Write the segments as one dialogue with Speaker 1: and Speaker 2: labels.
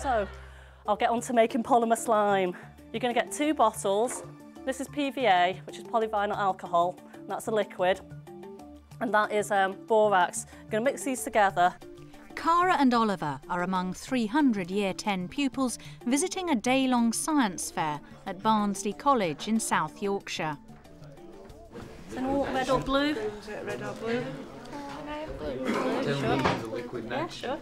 Speaker 1: So, I'll get on to making polymer slime. You're going to get 2 bottles. This is PVA, which is polyvinyl alcohol, and that's a liquid. And that is borax. You're going to mix these together.
Speaker 2: Cara and Oliver are among 300 Year 10 pupils visiting a day-long science fair at Barnsley College in South Yorkshire.
Speaker 1: Is anyone red or blue?
Speaker 3: Red or blue?
Speaker 1: Yeah, sure.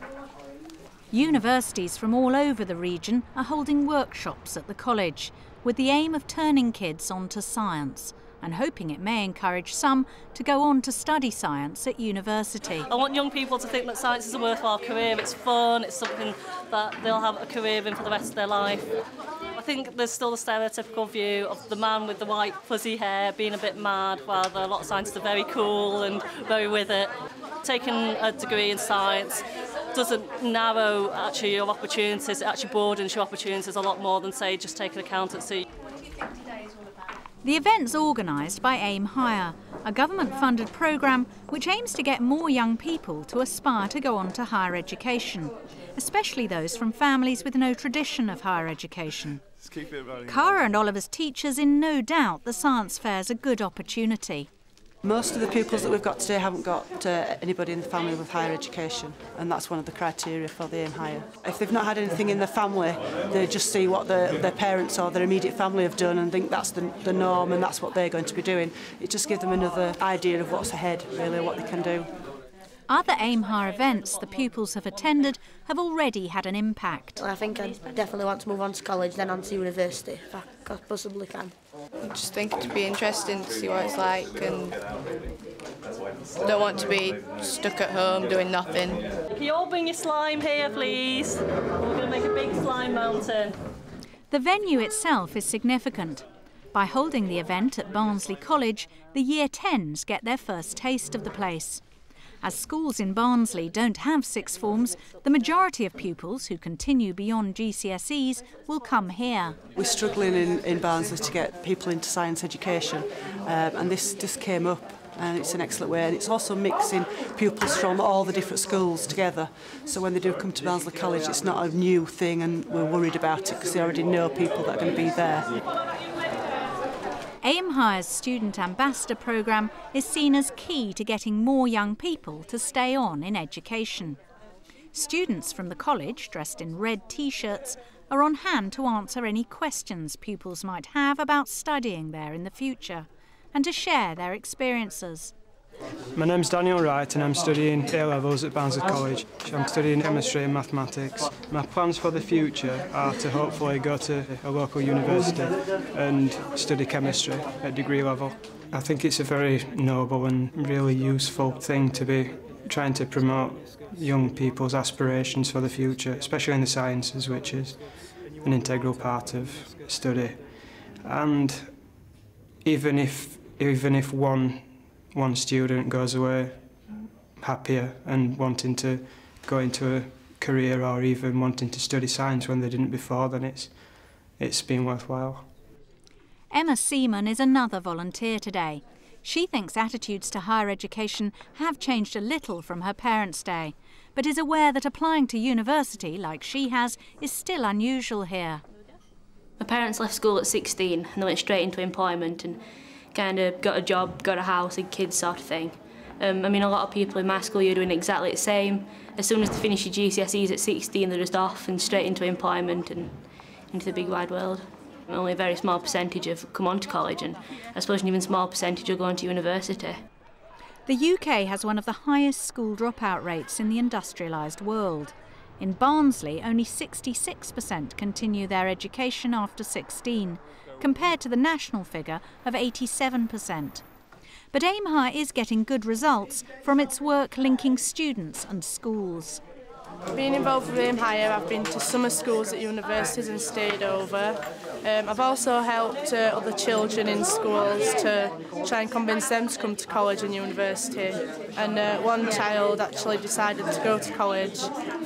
Speaker 2: Universities from all over the region are holding workshops at the college with the aim of turning kids onto science and hoping it may encourage some to go on to study science at university.
Speaker 1: I want young people to think that science is a worthwhile career. It's fun, it's something that they'll have a career in for the rest of their life. I think there's still the stereotypical view of the man with the white fuzzy hair being a bit mad, while a lot of scientists are very cool and very with it. Taking a degree in science doesn't narrow actually your opportunities, it actually broadens your opportunities a lot more than, say, just taking accountancy.
Speaker 2: The event's organised by Aim Higher, a government-funded programme which aims to get more young people to aspire to go on to higher education, especially those from families with no tradition of higher education. Cara and Oliver's teachers in no doubt the science fair's a good opportunity.
Speaker 3: Most of the pupils that we've got today haven't got anybody in the family with higher education, and that's one of the criteria for the Aim Higher. If they've not had anything in their family, they just see what their parents or their immediate family have done and think that's the norm and that's what they're going to be doing. It just gives them another idea of what's ahead, really, what they can do.
Speaker 2: Other Aim Higher events the pupils have attended have already had an impact.
Speaker 4: I think I definitely want to move on to college, then on to university, if I possibly can.
Speaker 5: I just think it'd be interesting to see what it's like, and I don't want to be stuck at home doing nothing.
Speaker 1: Can you all bring your slime here, please? We're going to make a big slime mountain.
Speaker 2: The venue itself is significant. By holding the event at Barnsley College, the Year 10s get their first taste of the place. As schools in Barnsley don't have sixth forms, the majority of pupils who continue beyond GCSEs will come here.
Speaker 3: We're struggling in Barnsley to get people into science education, and this just came up, and it's an excellent way. And it's also mixing pupils from all the different schools together, so when they do come to Barnsley College, it's not a new thing and we're worried about it because they already know people that are going to be there.
Speaker 2: Aim Higher's Student Ambassador programme is seen as key to getting more young people to stay on in education. Students from the college, dressed in red T-shirts, are on hand to answer any questions pupils might have about studying there in the future and to share their experiences.
Speaker 6: My name's Daniel Wright and I'm studying A-levels at Barnsley College. I'm studying chemistry and mathematics. My plans for the future are to hopefully go to a local university and study chemistry at degree level. I think it's a very noble and really useful thing to be trying to promote young people's aspirations for the future, especially in the sciences, which is an integral part of study. And even if one student goes away happier and wanting to go into a career or even wanting to study science when they didn't before, then it's been worthwhile.
Speaker 2: Emma Seaman is another volunteer today. She thinks attitudes to higher education have changed a little from her parents' day, but is aware that applying to university, like she has, is still unusual here.
Speaker 7: My parents left school at 16 and they went straight into employment and kind of got a job, got a house and kids sort of thing. I mean, a lot of people in my school year are doing exactly the same. As soon as they finish your GCSEs at 16, they're just off and straight into employment and into the big wide world. Only a very small percentage have come on to college, and I suppose an even small percentage will go on to university.
Speaker 2: The UK has one of the highest school dropout rates in the industrialised world. In Barnsley, only 66% continue their education after 16, compared to the national figure of 87%. But Aim Higher is getting good results from its work linking students and schools.
Speaker 5: Being involved with Aim Higher, I've been to summer schools at universities and stayed over. I've also helped other children in schools to try and convince them to come to college and university. And one child actually decided to go to college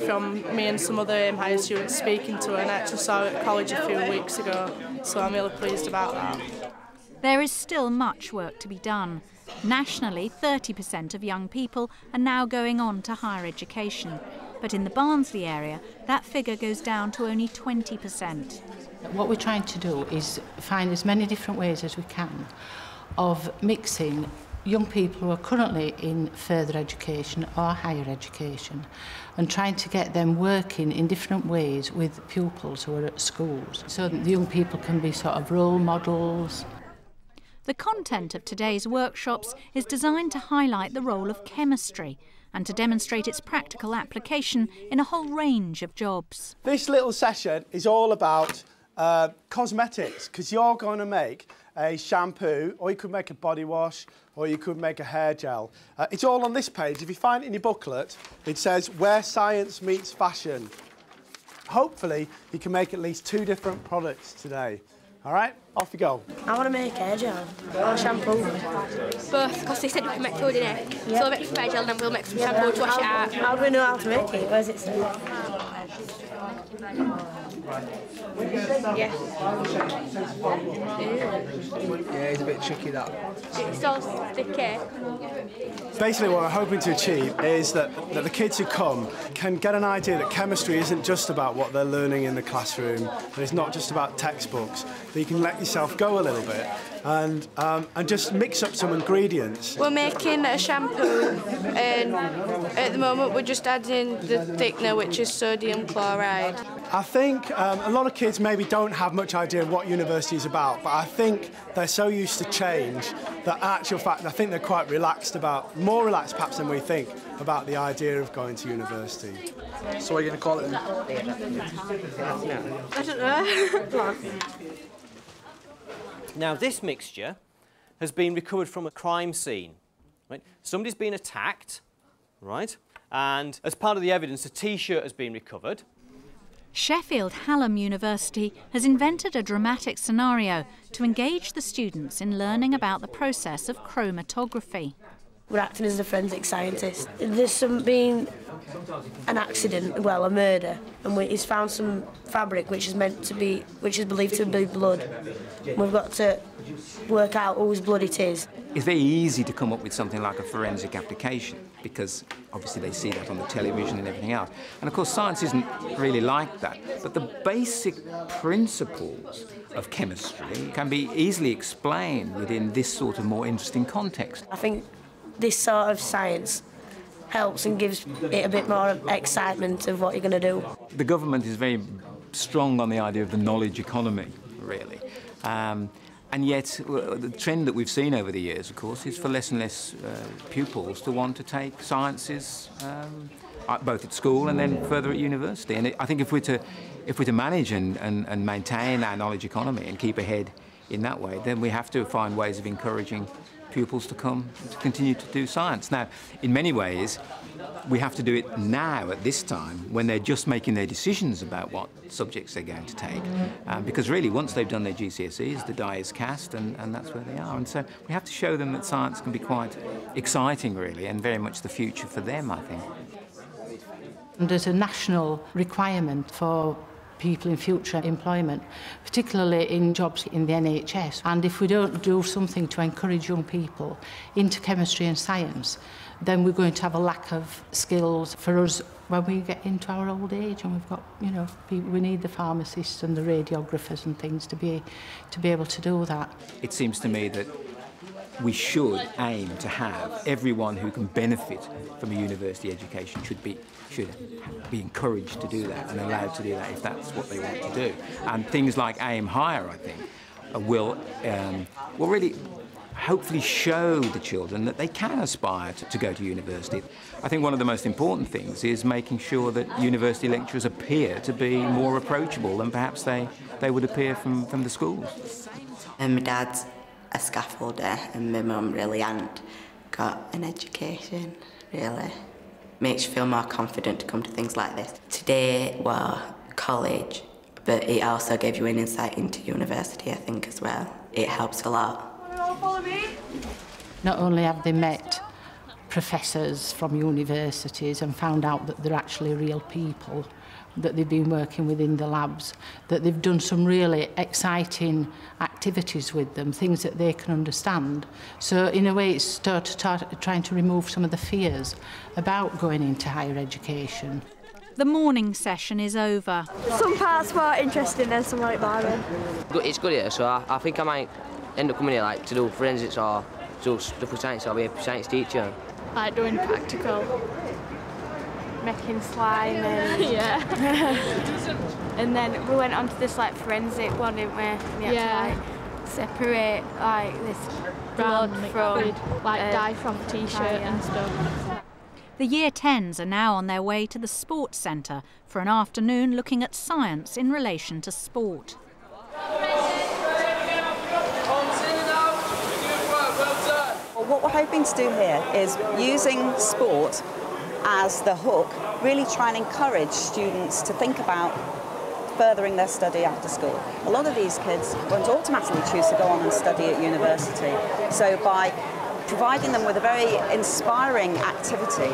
Speaker 5: from me and some other Aim Higher students speaking to her, and I actually saw her at college a few weeks ago, so I'm really pleased about that.
Speaker 2: There is still much work to be done. Nationally, 30% of young people are now going on to higher education. but in the Barnsley area, that figure goes down to only 20%.
Speaker 8: What we're trying to do is find as many different ways as we can of mixing young people who are currently in further education or higher education and trying to get them working in different ways with pupils who are at schools so that the young people can be sort of role models.
Speaker 2: The content of today's workshops is designed to highlight the role of chemistry and to demonstrate its practical application in a whole range of jobs.
Speaker 9: This little session is all about cosmetics, because you're going to make a shampoo, or you could make a body wash, or you could make a hair gel. It's all on this page. If you find it in your booklet, it says where science meets fashion. Hopefully, you can make at least 2 different products today. All right, off you go.
Speaker 4: I want to make hair gel or shampoo.
Speaker 10: Both, because they said we can make food in it. So we'll make some hair gel and then we'll make some shampoo to wash it out.
Speaker 4: How do we know how to make it? Where's it say?
Speaker 10: Yeah.
Speaker 11: Yeah, it's a bit tricky, that.
Speaker 10: It's all sticky.
Speaker 9: Basically, what we're hoping to achieve is that the kids who come can get an idea that chemistry isn't just about what they're learning in the classroom, and it's not just about textbooks, that you can let yourself go a little bit and just mix up some ingredients.
Speaker 5: We're making a shampoo, and at the moment we're just adding the thickener, which is sodium chloride.
Speaker 9: I think a lot of kids maybe don't have much idea of what university is about, but I think they're so used to change that actual fact I think they're quite relaxed about, more relaxed perhaps than we think, about the idea of going to university.
Speaker 11: So what are you going to call it then?
Speaker 10: I don't know.
Speaker 12: Now this mixture has been recovered from a crime scene. Right? Somebody's been attacked, right? And as part of the evidence, a T-shirt has been recovered.
Speaker 2: Sheffield Hallam University has invented a dramatic scenario to engage the students in learning about the process of chromatography.
Speaker 4: We're acting as a forensic scientist. There's been an accident, well, a murder, and he's found some fabric which is believed to be blood. We've got to work out whose blood it is.
Speaker 13: It's very easy to come up with something like a forensic application because obviously they see that on the television and everything else. And of course science isn't really like that, but the basic principles of chemistry can be easily explained within this sort of more interesting context.
Speaker 4: I think this sort of science helps and gives it a bit more excitement of what you're going to do.
Speaker 13: The government is very strong on the idea of the knowledge economy, really. And yet, the trend that we've seen over the years, of course, is for less and less pupils to want to take sciences, both at school and then further at university. And I think if we're to manage and maintain our knowledge economy and keep ahead in that way, then we have to find ways of encouraging pupils to come to continue to do science. Now, in many ways, we have to do it now at this time when they're just making their decisions about what subjects they're going to take. Because really, once they've done their GCSEs, the die is cast and that's where they are. And so we have to show them that science can be quite exciting, really, and very much the future for them, I think.
Speaker 8: And there's a national requirement for people in future employment, particularly in jobs in the NHS. And if we don't do something to encourage young people into chemistry and science, then we're going to have a lack of skills for us when we get into our old age, and we've got, you know, we need the pharmacists and the radiographers and things to be able to do that.
Speaker 13: It seems to me that we should aim to have everyone who can benefit from a university education should be encouraged to do that and allowed to do that if that's what they want to do. And things like Aim Higher, I think, will really hopefully show the children that they can aspire to go to university. I think one of the most important things is making sure that university lecturers appear to be more approachable than perhaps they would appear from the schools.
Speaker 14: And my dad's a scaffolder and my mum really hadn't got an education, really. Makes you feel more confident to come to things like this. Today, well, college, but it also gave you an insight into university, I think, as well. It helps a lot.
Speaker 10: Follow me.
Speaker 8: Not only have they met professors from universities and found out that they're actually real people, that they've been working within the labs, that they've done some really exciting activities with them, things that they can understand. So in a way it's trying to remove some of the fears about going into higher education.
Speaker 2: The morning session is over.
Speaker 10: Some parts were interesting and some like boring.
Speaker 15: It's good here, so I think I might end up coming here like to do forensics or do stuff with science. I'll be a science teacher.
Speaker 16: Like doing practical, making slime and yeah. And then we went on to this like forensic one, didn't we? And we had to like separate like this blood from like dye from a t-shirt and stuff.
Speaker 2: The Year 10s are now on their way to the Sports Centre for an afternoon looking at science in relation to sport.
Speaker 17: What we're hoping to do here is using sport as the hook, really try and encourage students to think about furthering their study after school. A lot of these kids won't automatically choose to go on and study at university, so by providing them with a very inspiring activity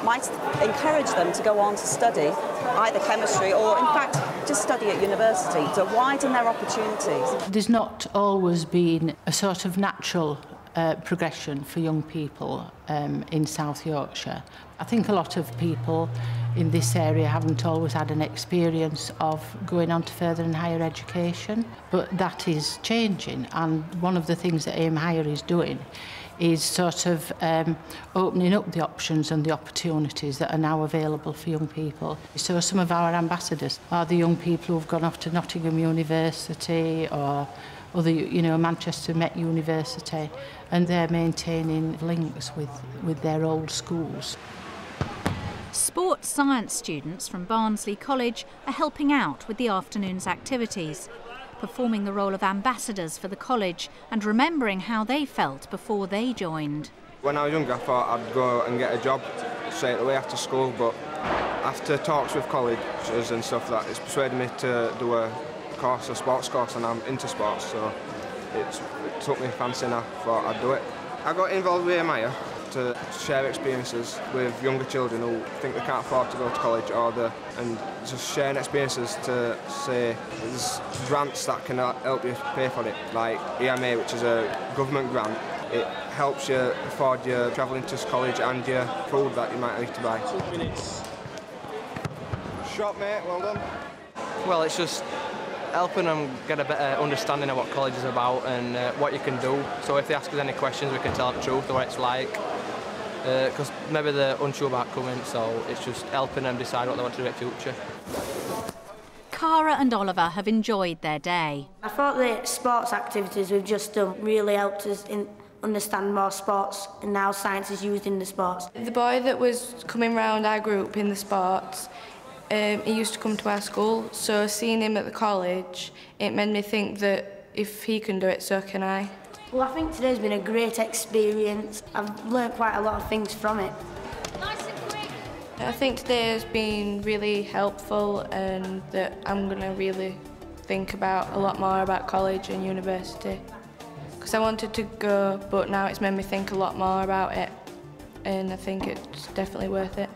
Speaker 17: might encourage them to go on to study either chemistry or in fact just study at university to widen their opportunities.
Speaker 8: There's not always been a sort of natural progression for young people in South Yorkshire. I think a lot of people in this area haven't always had an experience of going on to further and higher education, but that is changing, and one of the things that Aim Higher is doing is sort of opening up the options and the opportunities that are now available for young people. So some of our ambassadors are the young people who've gone off to Nottingham University or other, Manchester Met University, and they're maintaining links with their old schools.
Speaker 2: Sports science students from Barnsley College are helping out with the afternoon's activities, performing the role of ambassadors for the college and remembering how they felt before they joined.
Speaker 18: When I was younger, I thought I'd go and get a job straight away after school, but after talks with colleges and stuff, that it's persuaded me to do a sports course, and I'm into sports, so it took me fancy and I thought I'd do it. I got involved with Aim Higher to share experiences with younger children who think they can't afford to go to college, and just sharing experiences to say there's grants that can help you pay for it, like EMA, which is a government grant. It helps you afford your travelling to college and your food that you might need to buy. 2 minutes. Shot, mate, well done.
Speaker 11: Well, it's just helping them get a better understanding of what college is about and what you can do. So if they ask us any questions, we can tell them the truth, what it's like. Because maybe they're unsure about coming, so it's just helping them decide what they want to do in the future.
Speaker 2: Cara and Oliver have enjoyed their day.
Speaker 4: I thought the sports activities we've just done really helped us understand more sports and how science is used in the sports.
Speaker 5: The boy that was coming round our group in the sports, he used to come to our school, so seeing him at the college, it made me think that if he can do it, so can I.
Speaker 4: Well, I think today's been a great experience. I've learned quite a lot of things from it.
Speaker 5: I think today has been really helpful, and that I'm going to really think about a lot more about college and university. Because I wanted to go, but now it's made me think a lot more about it, and I think it's definitely worth it.